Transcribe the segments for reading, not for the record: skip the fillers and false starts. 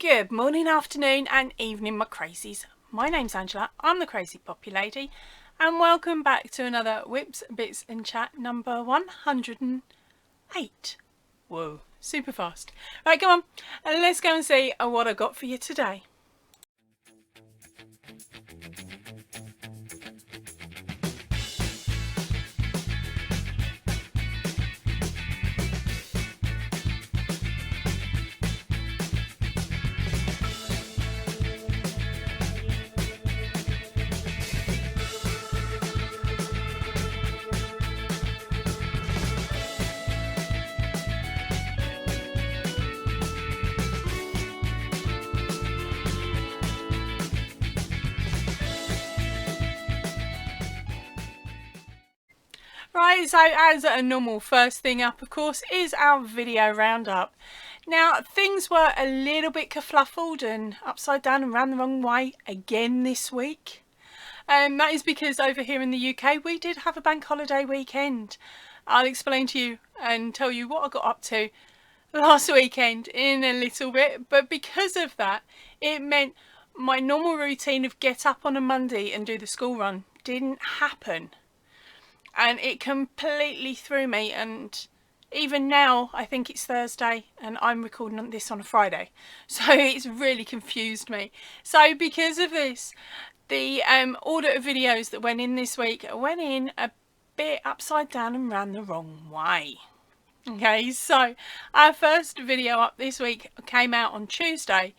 Good morning, afternoon and evening, my crazies. My name's Angela, I'm the Crazy Poppy Lady, and welcome back to another Whips, Bits and Chat number 108. Whoa, super fast. Right, come on, let's go and see what I got for you today. Right, so as a normal, first thing up, of course, is our video roundup. Now, things were a little bit kerfluffled and upside down and ran the wrong way again this week. That is because over here in the UK, we did have a bank holiday weekend. I'll explain to you and tell you what I got up to last weekend in a little bit. But because of that, it meant my normal routine of get up on a Monday and do the school run didn't happen. And it completely threw me, and even now I think it's Thursday and I'm recording this on a Friday, so it's really confused me. So because of this, the order of videos that went in this week went in a bit upside down and ran the wrong way. Okay, so our first video up this week came out on Tuesday,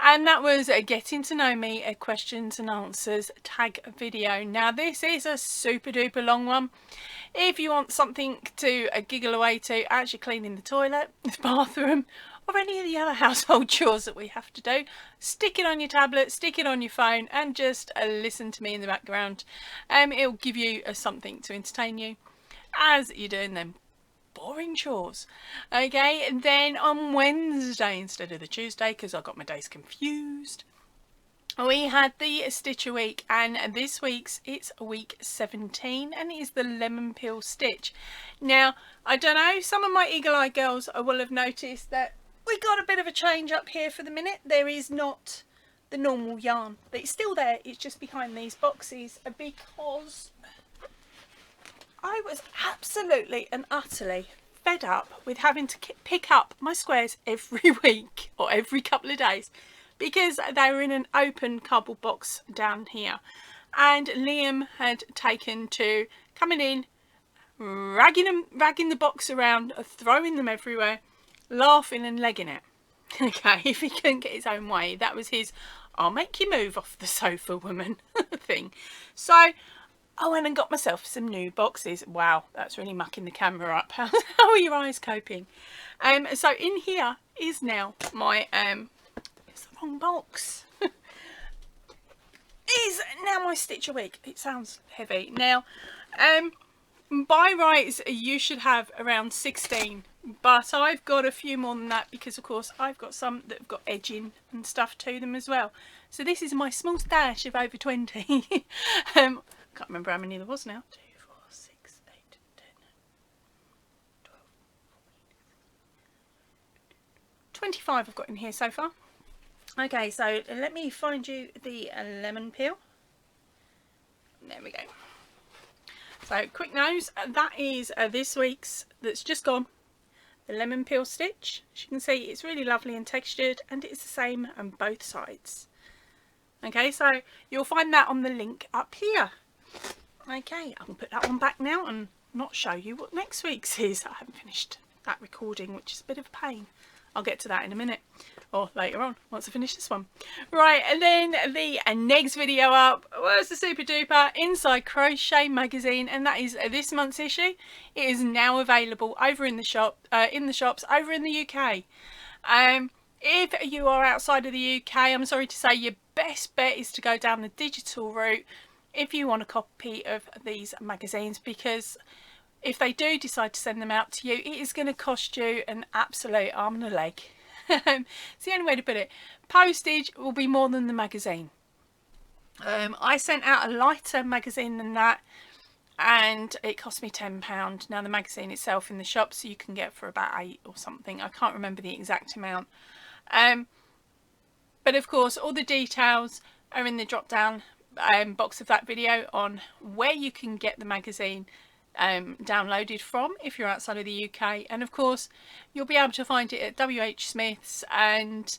and that was a getting to know me, a questions and answers tag video. Now this is a super duper long one. If you want something to giggle away to, actually cleaning the toilet, the bathroom, or any of the other household chores that we have to do, stick it on your tablet, stick it on your phone, and just listen to me in the background. It'll give you something to entertain you as you're doing them boring chores. Okay, and then on Wednesday instead of the Tuesday, because I got my days confused, we had the Stitcher week, and this week's it's week 17, and it is the lemon peel stitch. Now I don't know, some of my eagle-eyed girls will have noticed that we got a bit of a change up here for the minute. There is not the normal yarn, but it's still there, it's just behind these boxes, because I was absolutely and utterly fed up with having to pick up my squares every week or every couple of days, because they were in an open cardboard box down here, and Liam had taken to coming in, ragging the box around, throwing them everywhere, laughing and legging it. Okay, if he couldn't get his own way, that was his "I'll make you move off the sofa, woman" thing. So I went and got myself some new boxes. Wow, that's really mucking the camera up. How are your eyes coping? So in here is now my it's the wrong box. Is now my Stitcher week. It sounds heavy. Now, by rights you should have around 16, but I've got a few more than that because of course I've got some that have got edging and stuff to them as well. So this is my small stash of over 20. Can't remember how many there was now. 2, 4, 6, 8, 10, 12, 25 I've got in here so far. Okay, so let me find you the lemon peel. There we go. So quick nose, that is this week's that's just gone. The lemon peel stitch. As you can see, it's really lovely and textured, and it's the same on both sides. Okay, so you'll find that on the link up here. Okay, I can put that one back now and not show you what next week's is. I haven't finished that recording, which is a bit of a pain. I'll get to that in a minute, or later on once I finish this one. Right, and then the next video up was the super duper Inside Crochet magazine, and that is this month's issue. It is now available over in the shop, in the shops over in the UK. If you are outside of the UK, I'm sorry to say your best bet is to go down the digital route if you want a copy of these magazines, because if they do decide to send them out to you, it is going to cost you an absolute arm and a leg. It's the only way to put it. Postage will be more than the magazine. I sent out a lighter magazine than that, and it cost me £10. Now the magazine itself in the shops you can get for about £8 or something. I can't remember the exact amount. But of course, all the details are in the drop down box of that video on where you can get the magazine downloaded from if you're outside of the UK. And of course, you'll be able to find it at WH Smith's and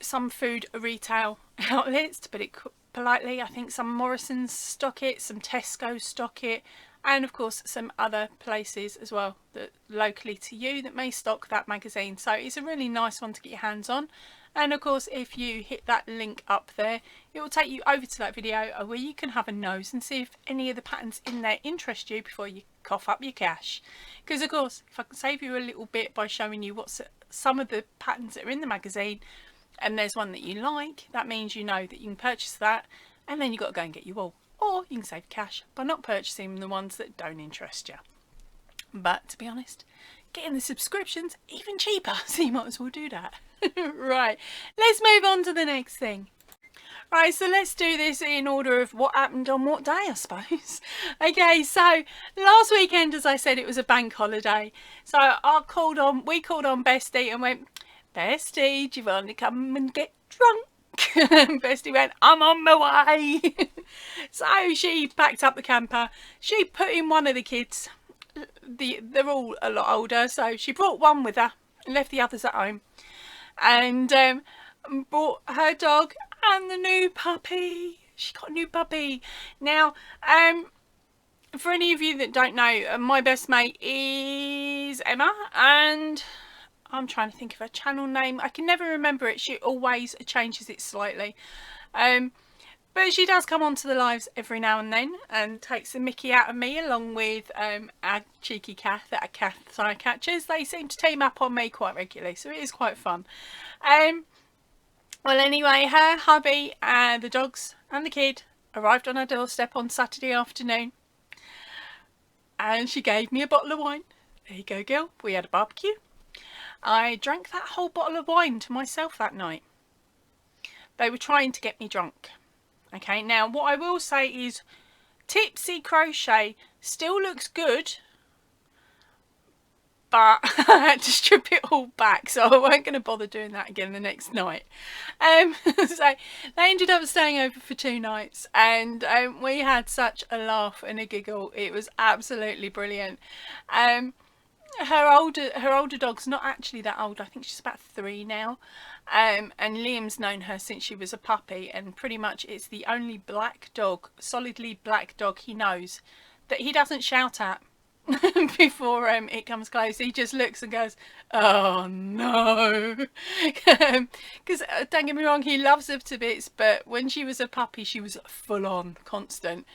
some food retail outlets, to put it politely. I think some Morrison's stock it, some Tesco stock it, and of course some other places as well that locally to you that may stock that magazine. So it's a really nice one to get your hands on. And of course, if you hit that link up there, it will take you over to that video where you can have a nose and see if any of the patterns in there interest you before you cough up your cash. Because of course, if I can save you a little bit by showing you what's some of the patterns that are in the magazine, and there's one that you like, that means you know that you can purchase that, and then you've got to go and get your wool. Or you can save cash by not purchasing the ones that don't interest you. But to be honest, getting the subscription's even cheaper, so you might as well do that. Right, let's move on to the next thing. Right, so let's do this in order of what happened on what day, I suppose. Okay, so last weekend, as I said, it was a bank holiday. So we called on Bestie and went, Bestie, do you want to come and get drunk? And Bestie went, I'm on my way. So she packed up the camper. She put in one of the kids. They're all a lot older, so she brought one with her and left the others at home. And brought her dog and the new puppy. She got a new puppy. Now, for any of you that don't know, my best mate is Emma, and I'm trying to think of her channel name. I can never remember it. She always changes it slightly. But she does come onto the lives every now and then and takes the mickey out of me, along with our cheeky Kath, that Kath side catchers. They seem to team up on me quite regularly, so it is quite fun. Well, anyway, her hubby and the dogs and the kid arrived on her doorstep on Saturday afternoon, and she gave me a bottle of wine. There you go, girl. We had a barbecue. I drank that whole bottle of wine to myself that night. They were trying to get me drunk. Okay, now what I will say is Tipsy Crochet still looks good, but I had to strip it all back, so I weren't going to bother doing that again the next night. So they ended up staying over for 2 nights, and we had such a laugh and a giggle. It was absolutely brilliant. Her older dog's not actually that old. I think she's about 3 now. And Liam's known her since she was a puppy, and pretty much it's the only black dog, solidly black dog he knows that he doesn't shout at before it comes close. He just looks and goes, oh no. Because don't get me wrong, he loves her to bits, but when she was a puppy she was full on, constant.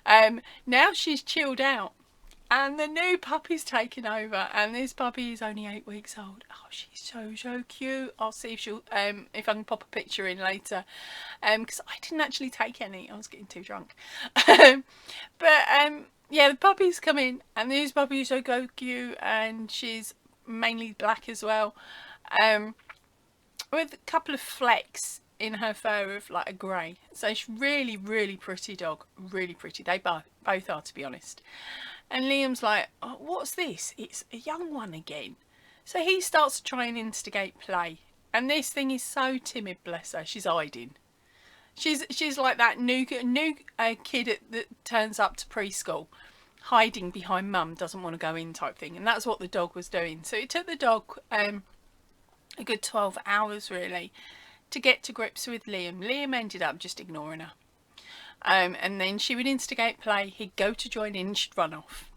Now she's chilled out. And the new puppy's taken over, and this puppy is only 8 weeks old. Oh, she's so cute. I'll see if she'll if I can pop a picture in later, because I didn't actually take any. I was getting too drunk. Yeah, the puppy's come in, and this puppy is so cute, and she's mainly black as well, with a couple of flecks in her fur of like a grey. So she's really pretty dog, really pretty. They both are, to be honest. And Liam's like, oh, what's this? It's a young one again. So he starts to try and instigate play. And this thing is so timid, bless her. She's hiding. She's like that new kid that turns up to preschool, hiding behind mum, doesn't want to go in type thing. And that's what the dog was doing. So it took the dog a good 12 hours really to get to grips with Liam. Liam ended up just ignoring her. And then she would instigate play, he'd go to join in, she'd run off.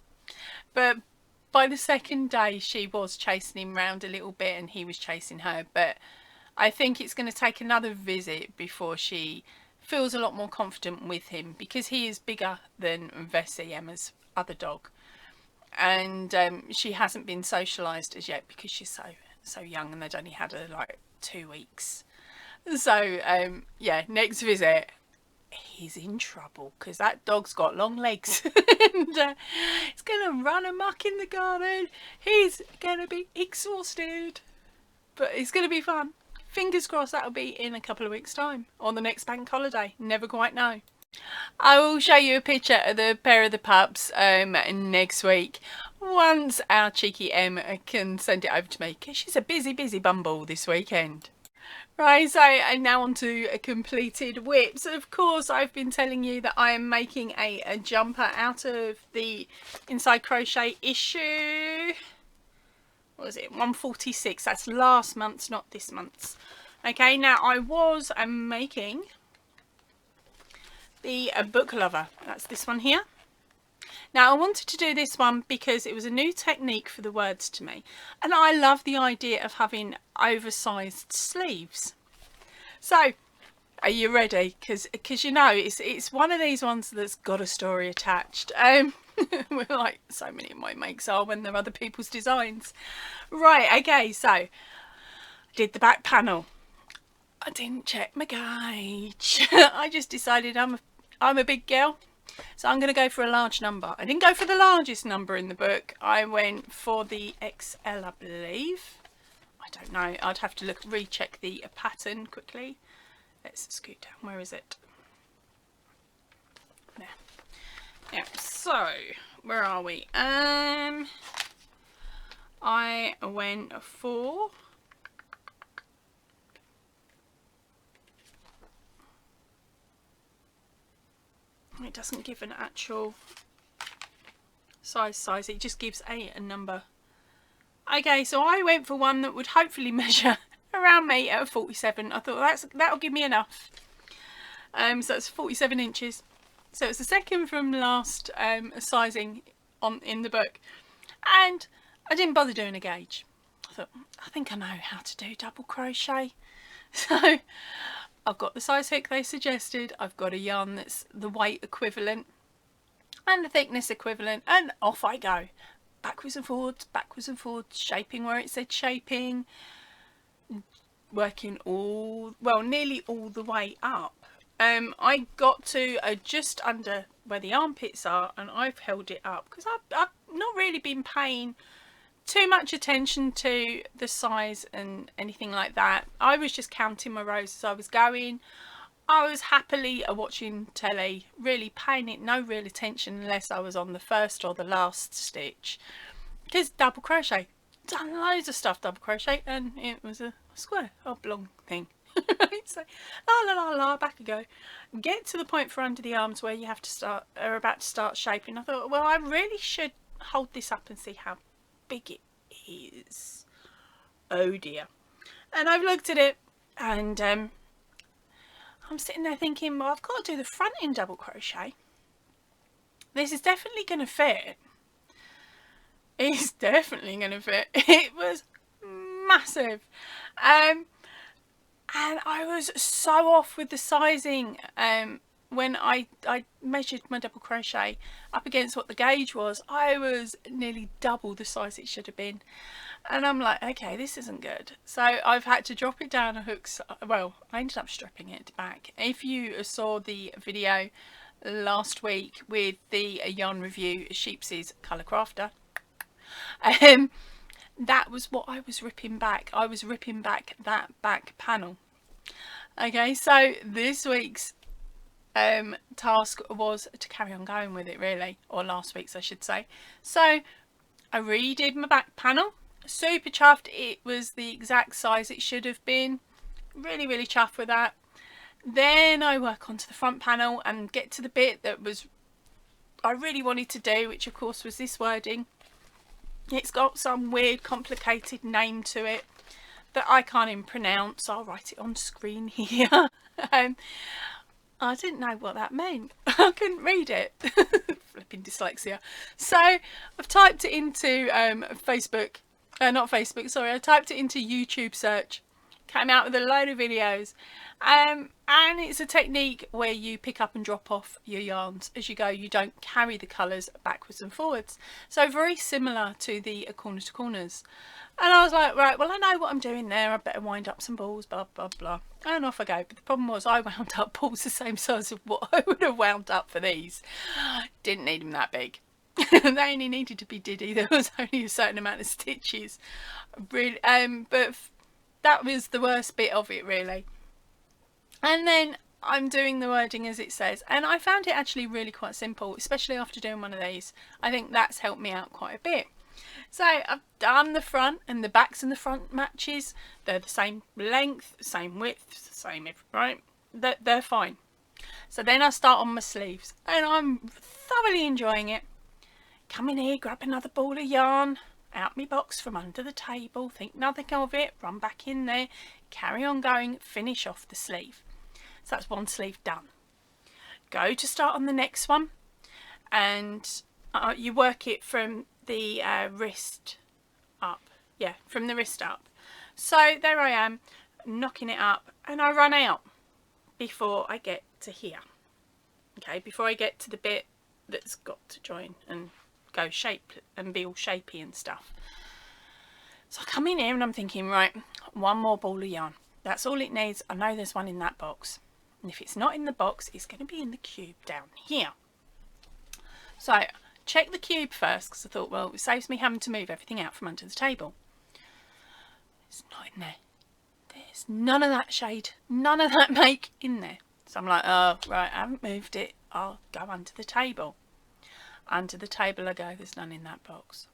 But by the second day she was chasing him round a little bit, and he was chasing her. But I think it's going to take another visit before she feels a lot more confident with him, because he is bigger than Vessie, Emma's other dog. And she hasn't been socialised as yet because she's so young, and they'd only had her like 2 weeks. So yeah, next visit he's in trouble, because that dog's got long legs and it's gonna run amok in the garden. He's gonna be exhausted, but it's gonna be fun. Fingers crossed that'll be in a couple of weeks' time, on the next bank holiday. Never quite know. I will show you a picture of the pair of the pups next week, once our cheeky Em can send it over to me, because she's a busy bumble this weekend. Right, so and now on to a completed whip. So of course I've been telling you that I am making a jumper out of the Inside Crochet issue. What was it? 146. That's last month's, not this month's. Okay, now I was making the book lover. That's this one here. Now I wanted to do this one because it was a new technique for the words to me, and I love the idea of having oversized sleeves. So are you ready? Because you know it's one of these ones that's got a story attached. We're like so many of my makes are when they're other people's designs. Right, okay, so I did the back panel. I didn't check my gauge. I just decided I'm a big girl. So I'm going to go for a large number. I didn't go for the largest number in the book. I went for the XL, I believe. I don't know. I'd have to recheck the pattern quickly. Let's scoot down. Where is it? There. Yeah. So where are we? I went for. It doesn't give an actual size, it just gives a number. Okay, so I went for one that would hopefully measure around me at 47. I thought that'll give me enough. So that's 47 inches. So it's the second from last sizing in the book. And I didn't bother doing a gauge. I thought, I think I know how to do double crochet. So I've got the size hook they suggested, I've got a yarn that's the weight equivalent and the thickness equivalent, and off I go. Backwards and forwards, shaping where it said shaping, working nearly all the way up. I got to just under where the armpits are, and I've held it up because I've not really been paying too much attention to the size and anything like that. I was just counting my rows as I was going. I was happily watching telly, really paying it no real attention unless I was on the first or the last stitch. Because double crochet, done loads of stuff double crochet, and it was a square oblong thing. So la la la la, back I go. Get to the point for under the arms where you have to about to start shaping. I thought, well, I really should hold this up and see how big it is. Oh dear. And I've looked at it, and I'm sitting there thinking, well, I've got to do the front in double crochet. This is definitely going to fit. It's definitely going to fit. It was massive. And I was so off with the sizing when I measured my double crochet up against what the gauge was. I was nearly double the size it should have been, and I'm like, okay, this isn't good. So I've had to drop it down a hook. Well, I ended up stripping it back. If you saw the video last week with the yarn review, Sheepsy's Colour Crafter, that was what I was ripping back. I was ripping back that back panel. Okay, so this week's task was to carry on going with it, really, or last week's I should say. So I redid my back panel, super chuffed. It was the exact size it should have been, really chuffed with that. Then I work onto the front panel and get to the bit that I really wanted to do, which of course was this wording. It's got some weird complicated name to it that I can't even pronounce. I'll write it on screen here. I didn't know what that meant. I couldn't read it. Flipping dyslexia. So I've typed it into Facebook. Not Facebook, sorry. I typed it into YouTube search. Came out with a load of videos. And it's a technique where you pick up and drop off your yarns as you go. You don't carry the colours backwards and forwards. So very similar to the corner to corners. And I was like, right, well, I know what I'm doing there. I better wind up some balls, blah, blah, blah. And off I go. But the problem was I wound up balls the same size of what I would have wound up for these. Didn't need them that big. They only needed to be diddy. There was only a certain amount of stitches. Really, but that was the worst bit of it, really. And then I'm doing the wording as it says. And I found it actually really quite simple, especially after doing one of these. I think that's helped me out quite a bit. So I've done the front, and the backs and the front matches. They're the same length, same width, same right. They're fine. So then I start on my sleeves, and I'm thoroughly enjoying it. Come in here, grab another ball of yarn out my box from under the table, think nothing of it, run back in there, carry on going, finish off the sleeve. So that's one sleeve done. Go to start on the next one, and you work it from the wrist up. Yeah, from the wrist up. So there I am, knocking it up, and I run out before I get to here. Okay, before I get to the bit that's got to join and go shape and be all shapy and stuff. So I come in here and I'm thinking, right, one more ball of yarn. That's all it needs. I know there's one in that box. And if it's not in the box, it's going to be in the cube down here. So check the cube first, because I thought, well, it saves me having to move everything out from under the table. It's not in there. There's none of that shade, none of that make in there. So I'm like, oh, right, I haven't moved it. I'll go under the table. Under the table I go. There's none in that box.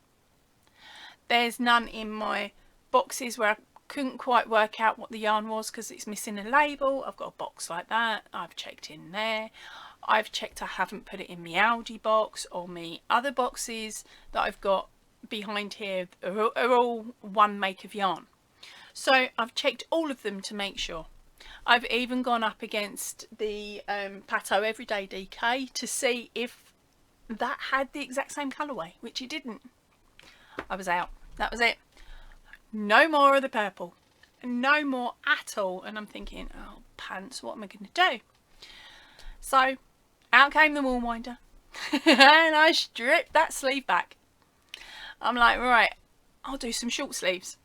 There's none in my boxes where I couldn't quite work out what the yarn was because it's missing a label. I've got a box like that. I've checked in there. I've checked I haven't put it in my Aldi box, or my other boxes that I've got behind here are all one make of yarn. So I've checked all of them to make sure. I've even gone up against the Pato Everyday DK to see if that had the exact same colourway, which it didn't. I was out. That was it. No more of the purple. No more at all. And I'm thinking, oh, pants, what am I going to do? So out came the wool winder and I stripped that sleeve back. I'm like, right, I'll do some short sleeves.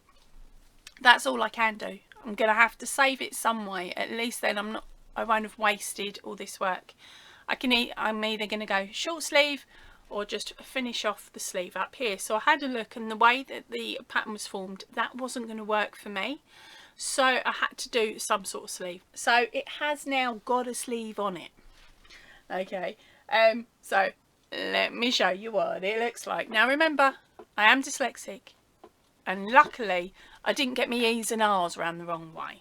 That's all I can do. I'm going to have to save it some way. At least then I won't have wasted all this work. I'm either going to go short sleeve or just finish off the sleeve up here. So I had a look, and the way that the pattern was formed, that wasn't going to work for me. So I had to do some sort of sleeve. So it has now got a sleeve on it. Okay, so let me show you what it looks like. Now remember, I am dyslexic, and luckily I didn't get my E's and R's around the wrong way.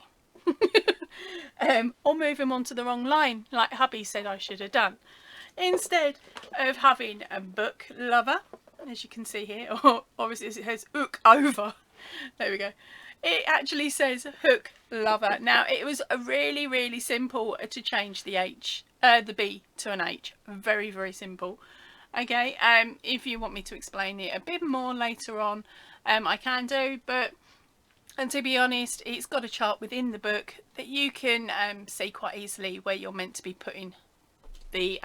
Or move them onto the wrong line like hubby said I should have done. Instead of having a book lover, as you can see here, or obviously it says hook over, there we go, it actually says hook lover. Now it was really simple to change the B to an H. Very simple. Okay, if you want me to explain it a bit more later on, I can do, but and to be honest, it's got a chart within the book that you can see quite easily where you're meant to be putting the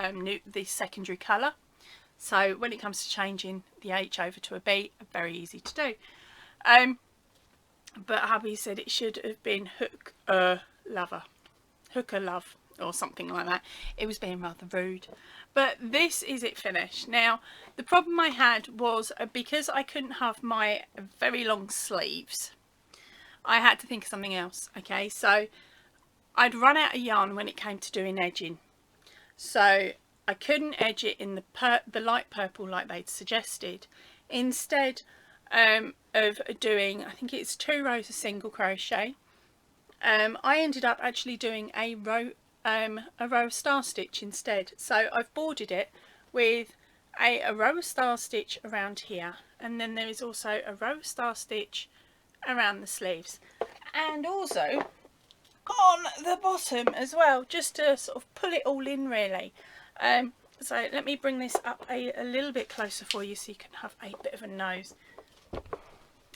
secondary colour. So when it comes to changing the H over to a B, very easy to do. But hubby said it should have been hooker love, or something like that. It was being rather rude. But this is it finished. Now the problem I had was because I couldn't have my very long sleeves, I had to think of something else. Okay, so I'd run out of yarn when it came to doing edging, so I couldn't edge it in the light purple like they'd suggested. Instead of doing, I think it's 2 rows of single crochet, I ended up actually doing a row of star stitch instead. So I've bordered it with a row of star stitch around here, and then there is also a row of star stitch around the sleeves, and also on the bottom as well, just to sort of pull it all in really. So let me bring this up a little bit closer for you so you can have a bit of a nose.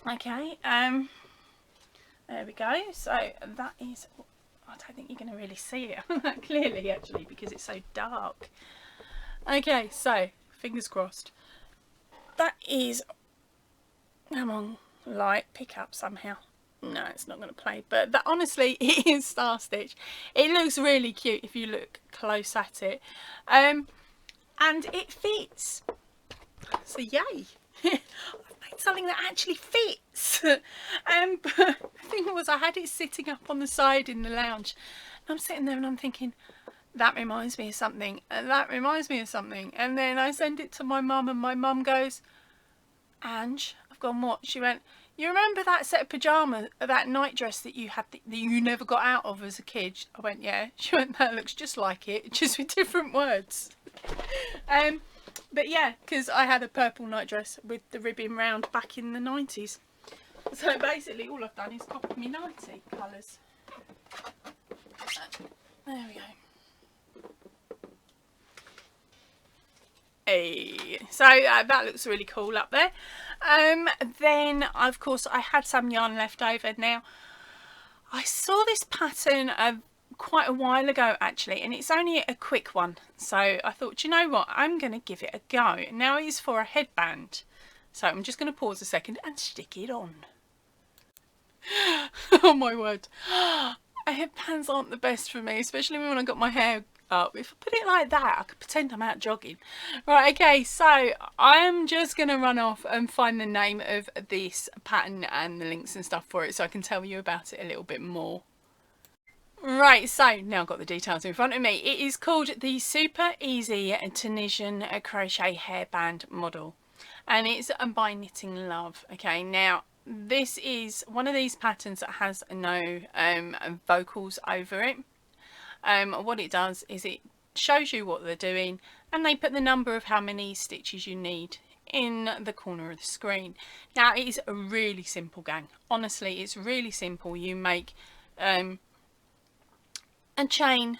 Okay, there we go. So that is, I don't think you're going to really see it that clearly actually because it's so dark. Okay, so fingers crossed. That is, come on light, pick up somehow. No, it's not going to play, but that honestly it is star stitch. It looks really cute if you look close at it, and it fits, so yay. I've made something that actually fits. But the thing was, I had it sitting up on the side in the lounge, and I'm sitting there and I'm thinking, that reminds me of something, and that reminds me of something, and then I send it to my mum, and my mum goes, Ange, I've gone, what? She went, you remember that set of pyjamas, that night dress that you had that you never got out of as a kid? I went, yeah. She went, that looks just like it, just with different words. But yeah, because I had a purple night dress with the ribbon round back in the 90s. So basically all I've done is copy me 90 colours. There we go. Hey, so that looks really cool up there. Then of course I had some yarn left over. Now I saw this pattern quite a while ago actually, and it's only a quick one, so I thought, you know what, I'm going to give it a go. Now it's for a headband, so I'm just going to pause a second and stick it on. Oh my word, headbands aren't the best for me, especially when I got my hair up. If I put it like that, I could pretend I'm out jogging. Right, okay, so I'm just going to run off and find the name of this pattern and the links and stuff for it, so I can tell you about it a little bit more. Right, so now I've got the details in front of me. It is called the Super Easy Tunisian Crochet Hairband model, and it's by Knitting Love. Okay, now this is one of these patterns that has no vocals over it. What it does is it shows you what they're doing, and they put the number of how many stitches you need in the corner of the screen. Now it is a really simple gang. Honestly, it's really simple. You make a chain,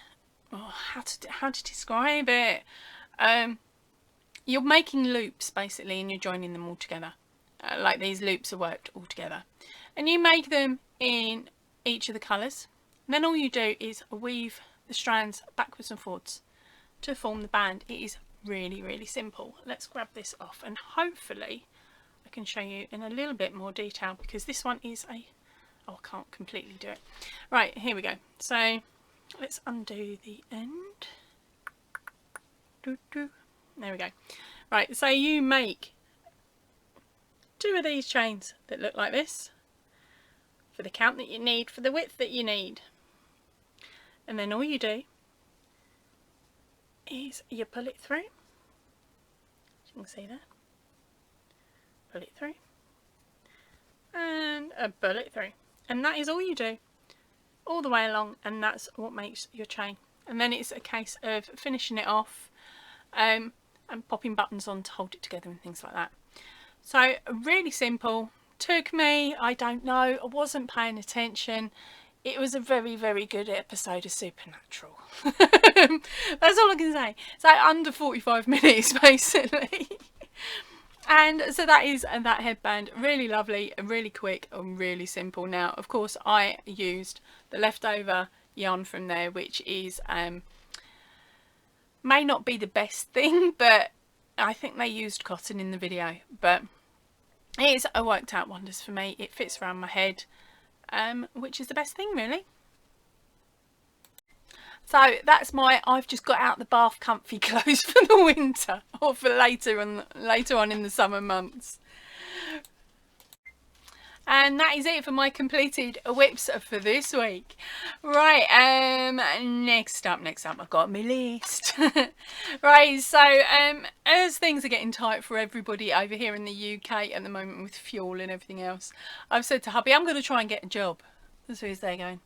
oh, how to describe it, you're making loops basically, and you're joining them all together, like these loops are worked all together, and you make them in each of the colours. Then all you do is weave the strands backwards and forwards to form the band. It is really, really simple. Let's grab this off and hopefully I can show you in a little bit more detail, because this one is a, oh, I can't completely do it. Right, here we go. So let's undo the end. There we go. Right, so you make 2 of these chains that look like this for the count that you need, for the width that you need, and then all you do is you pull it through, as you can see there, pull it through and pull it through, and that is all you do all the way along, and that's what makes your chain. And then it's a case of finishing it off and popping buttons on to hold it together and things like that. So really simple. Took me, I don't know, I wasn't paying attention. It was a very, very good episode of Supernatural. That's all I can say. So under 45 minutes basically. And so that is that headband. Really lovely, really quick and really simple. Now of course I used the leftover yarn from there, which is may not be the best thing, but I think they used cotton in the video, but it worked out wonders for me. It fits around my head, which is the best thing really. So that's my, I've just got out the bath comfy clothes for the winter, or for later on in the summer months. And that is it for my completed whips for this week. Right, next up I've got my list. Right, so as things are getting tight for everybody over here in the UK at the moment with fuel and everything else, I've said to hubby, I'm going to try and get a job. So he's there going,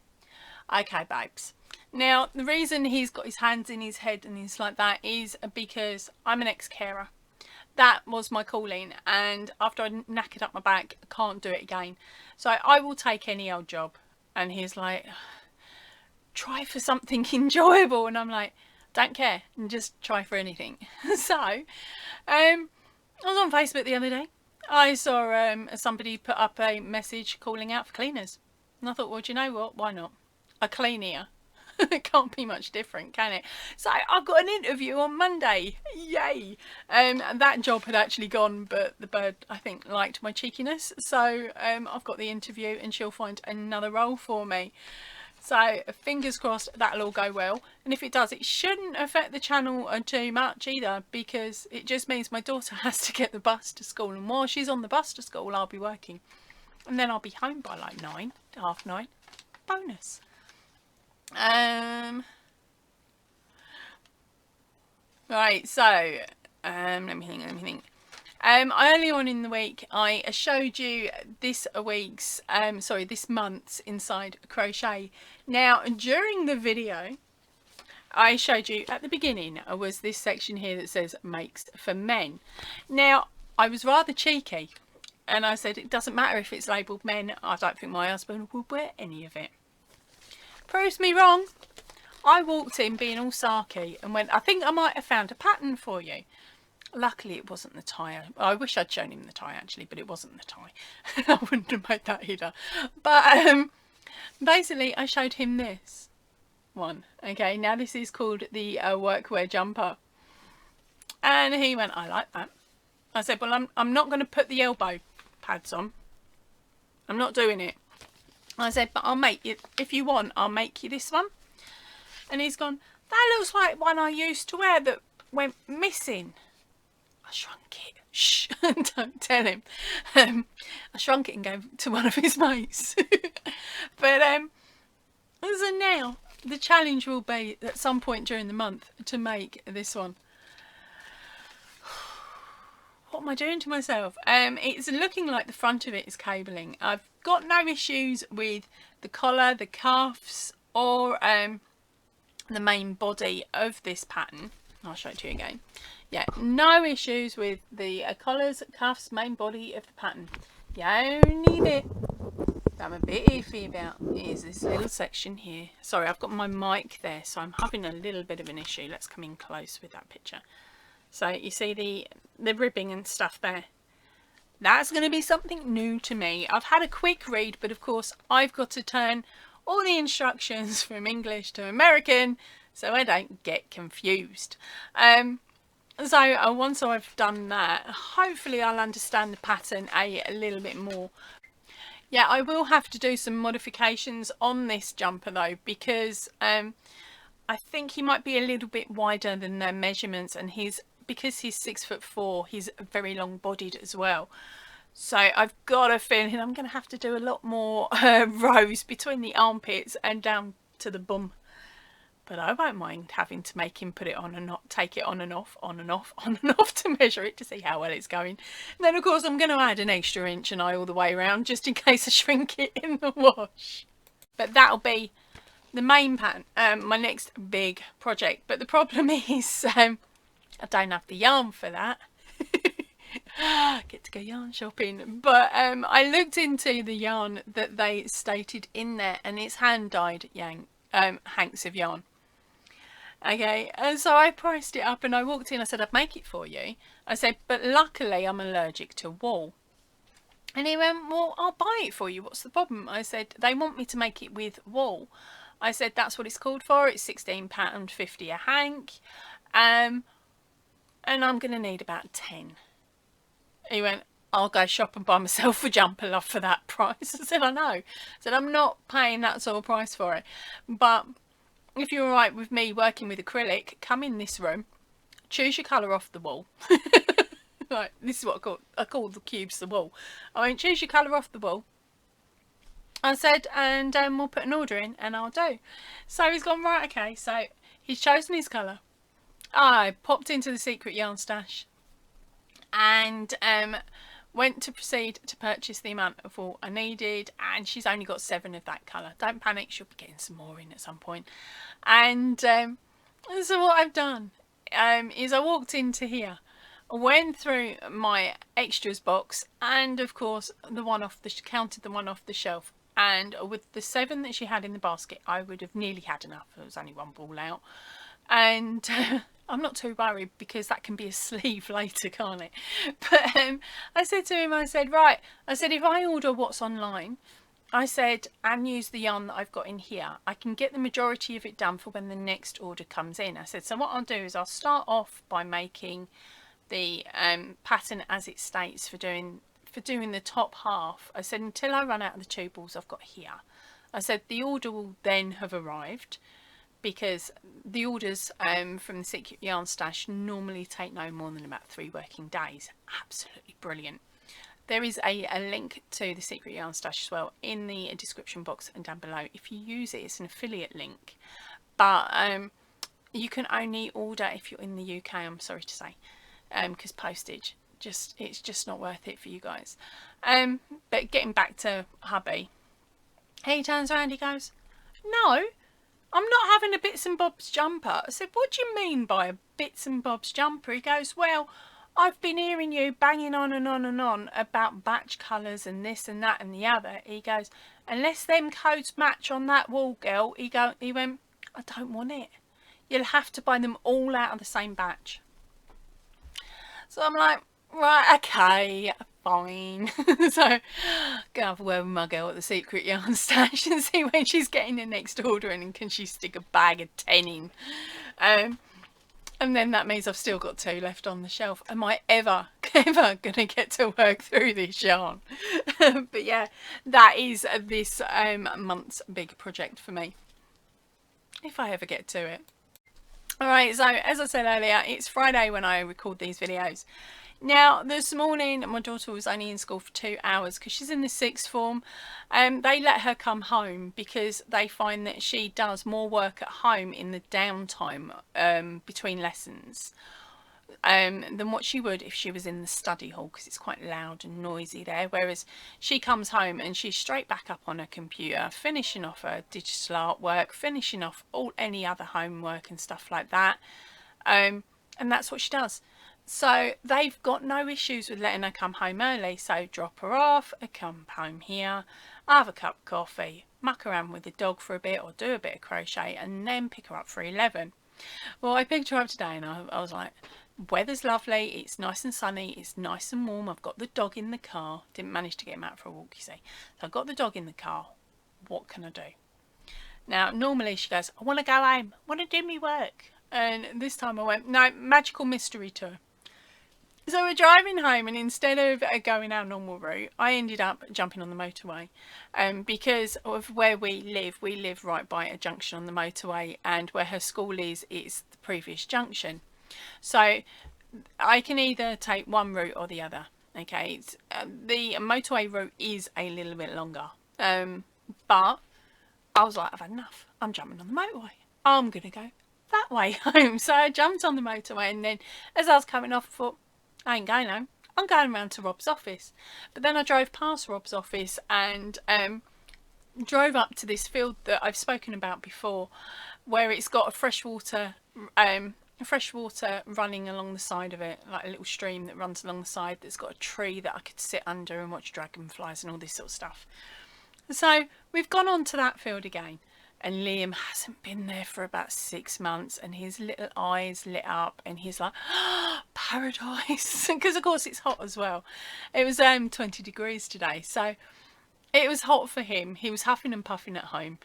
okay babes. Now the reason he's got his hands in his head and he's like that is because I'm an ex-carer. That was my calling, and after I knackered up my back, I can't do it again. So I will take any old job. And he's like, try for something enjoyable. And I'm like, don't care, and just try for anything. So I was on Facebook the other day. I saw somebody put up a message calling out for cleaners, and I thought, well, do you know what, why not? I clean here. It can't be much different, can it? So I've got an interview on Monday. Yay! That job had actually gone, but the bird, I think, liked my cheekiness. So I've got the interview and she'll find another role for me. So fingers crossed that'll all go well. And if it does, it shouldn't affect the channel too much either, because it just means my daughter has to get the bus to school. And while she's on the bus to school, I'll be working. And then I'll be home by like 9, half 9. Bonus. Right, so let me think. Early on in the week, I showed you this month's inside crochet. Now, during the video, I showed you at the beginning was this section here that says makes for men. Now, I was rather cheeky and I said it doesn't matter if it's labelled men. I don't think my husband would wear any of it. Proves me wrong. I walked in being all sarky and went, I think I might have found a pattern for you. Luckily it wasn't the tie. I wish I'd shown him the tie actually, but it wasn't the tie. I wouldn't have made that either. But basically I showed him this one. Okay, now this is called the Workwear Jumper. And he went, I like that. I said, well, I'm not going to put the elbow pads on. I'm not doing it. I said, but I'll make you, if you want, I'll make you this one. And he's gone, that looks like one I used to wear that went missing. I shrunk it. Shh, don't tell him. I shrunk it and gave it to one of his mates. But so now the challenge will be at some point during the month to make this one. What am I doing to myself? It's looking like the front of it is cabling. I've got no issues with the collar, the cuffs, or the main body of this pattern. I'll show it to you again. Yeah, no issues with the collars, cuffs, main body of the pattern. The only bit I'm a bit iffy about is this little section here. Sorry, I've got my mic there, so I'm having a little bit of an issue. Let's come in close with that picture. So you see the ribbing and stuff there. That's going to be something new to me. I've had a quick read, but of course I've got to turn all the instructions from English to American so I don't get confused. So once I've done that, hopefully I'll understand the pattern a little bit more. Yeah, I will have to do some modifications on this jumper though, because I think he might be a little bit wider than their measurements, and because he's 6'4", he's very long bodied as well. So I've got a feeling I'm going to have to do a lot more rows between the armpits and down to the bum. But I won't mind having to make him put it on and not take it on and off, on and off, on and off to measure it to see how well it's going. And then of course I'm going to add an extra inch and eye all the way around just in case I shrink it in the wash. But that'll be the main pattern, my next big project. But the problem is I don't have the yarn for that. Get to go yarn shopping. But I looked into the yarn that they stated in there, and it's hand dyed hanks of yarn. Okay, and so I priced it up and I walked in. I said, I'd make it for you. I said, but luckily I'm allergic to wool. And he went, well, I'll buy it for you. What's the problem? I said, they want me to make it with wool. I said, that's what it's called for. It's £16.50 a hank. And I'm going to need about 10. He went, I'll go shop and buy myself a jumper, love, for that price. I said, I know. I said, I'm not paying that sort of price for it. But if you're all right with me working with acrylic, come in this room, choose your colour off the wall. Right, this is what I call the cubes the wall. I went, choose your colour off the wall. I said, and we'll put an order in and I'll do. So he's gone, right, okay. So he's chosen his colour. I popped into the secret yarn stash and went to proceed to purchase the amount of wool I needed, and she's only got 7 of that colour. Don't panic, she'll be getting some more in at some point. And so what I've done is I walked into here, went through my extras box, and of course counted the one off the shelf, and with the 7 that she had in the basket I would have nearly had enough. There was only one ball out, and I'm not too worried because that can be a sleeve later, can't it? But I said to him, I said, right, I said, if I order what's online, I said, and use the yarn that I've got in here, I can get the majority of it done for when the next order comes in. I said, so what I'll do is I'll start off by making the pattern as it states for doing the top half. I said, until I run out of the 2 balls I've got here. I said, the order will then have arrived, because the orders from the Secret Yarn Stash normally take no more than about 3 working days. Absolutely brilliant. There is a link to the Secret Yarn Stash as well in the description box and down below. If you use it, it's an affiliate link. But you can only order if you're in the UK, I'm sorry to say, because postage it's just not worth it for you guys. But getting back to hubby, he turns around, he goes, no, I'm not having a bits and bobs jumper. I said, what do you mean by a bits and bobs jumper? He goes, well, I've been hearing you banging on and on and on about batch colours and this and that and the other. He goes, unless them codes match on that wall, girl, he went, I don't want it. You'll have to buy them all out of the same batch. So I'm like, right, okay, fine. So gonna have a word with my girl at the secret yarn stash and see when she's getting the next order and can she stick a bag of 10 in. And then that means I've still got 2 left on the shelf. Am I ever gonna get to work through this yarn? But yeah, that is this month's big project for me, if I ever get to it. Alright, so as I said earlier, it's Friday when I record these videos. Now, this morning my daughter was only in school for 2 hours because she's in the 6th form. They let her come home because they find that she does more work at home in the downtime between lessons than what she would if she was in the study hall, because it's quite loud and noisy there, whereas she comes home and she's straight back up on her computer, finishing off her digital artwork, finishing off any other homework and stuff like that, and that's what she does. So they've got no issues with letting her come home early. So drop her off, come home here, have a cup of coffee, muck around with the dog for a bit or do a bit of crochet, and then pick her up for 11. Well, I picked her up today and I was like, weather's lovely, it's nice and sunny, it's nice and warm, I've got the dog in the car. Didn't manage to get him out for a walk, you see. So I've got the dog in the car. What can I do? Now, normally she goes, I want to go home, I want to do my work. And this time I went, no, magical mystery tour. So we're driving home, and instead of going our normal route, I ended up jumping on the motorway. Because of where we live right by a junction on the motorway, and where her school is, it's the previous junction. So I can either take one route or the other. Okay, the motorway route is a little bit longer, but I was like, I've had enough. I'm jumping on the motorway. I'm going to go that way home. So I jumped on the motorway, and then as I was coming off, I thought, I ain't going home, I'm going round to Rob's office. But then I drove past Rob's office and drove up to this field that I've spoken about before, where it's got a freshwater running along the side of it, like a little stream that runs along the side, that's got a tree that I could sit under and watch dragonflies and all this sort of stuff. So we've gone on to that field again, and Liam hasn't been there for about 6 months, and his little eyes lit up and he's like, oh, paradise. Because of course it's hot as well. It was 20 degrees today, so it was hot for him. He was huffing and puffing at home.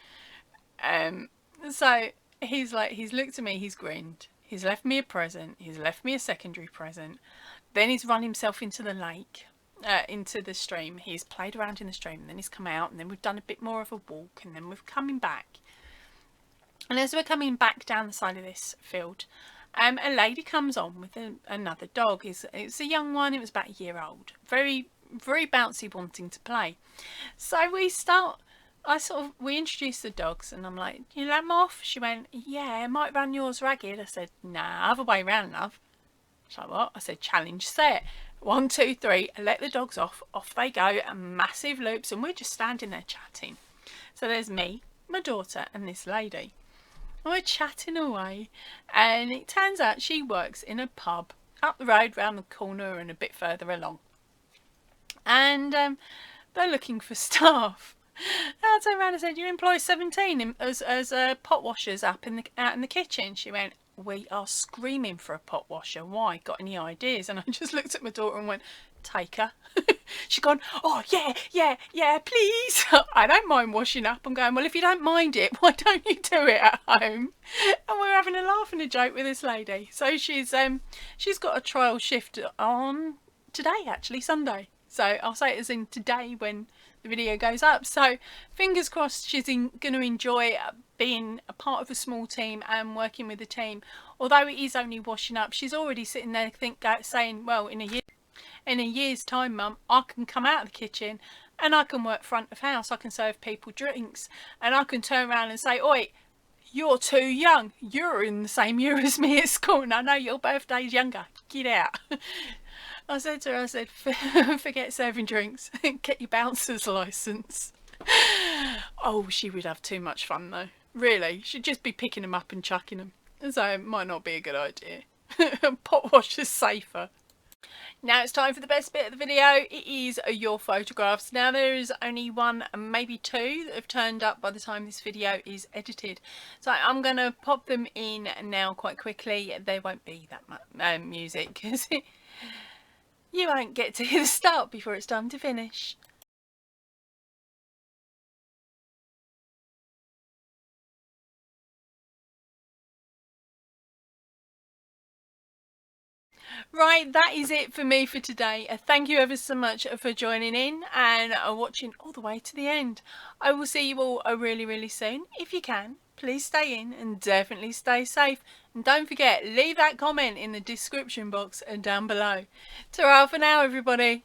So he's looked at me, he's grinned, he's left me a present, he's left me a secondary present, then he's run himself into the lake, into the stream. He's played around in the stream, and then he's come out, and then we've done a bit more of a walk, and then we're coming back. And as we're coming back down the side of this field, a lady comes on with another dog. It's a young one. It was about a year old. Very, very bouncy, wanting to play. So we introduced the dogs, and I'm like, you let them off? She went, yeah, it might run yours ragged. I said, nah, other way round, love. She's like, what? I said, challenge set. 1, 2, 3, let the dogs off. Off they go, and massive loops, and we're just standing there chatting. So there's me, my daughter, and this lady. We're chatting away, and it turns out she works in a pub up the road, round the corner, and a bit further along. And they're looking for staff. And I turned around and said, you employ 17 as pot washers out in the kitchen. She went, we are screaming for a pot washer. Why? Got any ideas? And I just looked at my daughter and went, take her. She's gone, oh yeah, please. I don't mind washing up. I'm going, well, if you don't mind it, why don't you do it at home? And we're having a laugh and a joke with this lady. So she's got a trial shift on today, actually, Sunday. So I'll say it as in today when the video goes up. So fingers crossed she's going to enjoy being a part of a small team and working with a team. Although it is only washing up, she's already sitting there saying, well, in a year's time, Mum, I can come out of the kitchen and I can work front of house. I can serve people drinks, and I can turn around and say, oi, you're too young. You're in the same year as me at school, and I know your birthday's younger. Get out. I said to her, I said, forget serving drinks, get your bouncer's licence. Oh, she would have too much fun though. Really, she'd just be picking them up and chucking them. So it might not be a good idea. Pot wash is safer. Now it's time for the best bit of the video. It is your photographs. Now there is only one, maybe two, that have turned up by the time this video is edited. So I'm going to pop them in now quite quickly. There won't be that much music because you won't get to hear the start before it's time to finish. Right, that is it for me for today. Thank you ever so much for joining in and watching all the way to the end. I will see you all really soon. If you can, please stay in and definitely stay safe. And don't forget, leave that comment in the description box and down below. Ta-ra for now, everybody.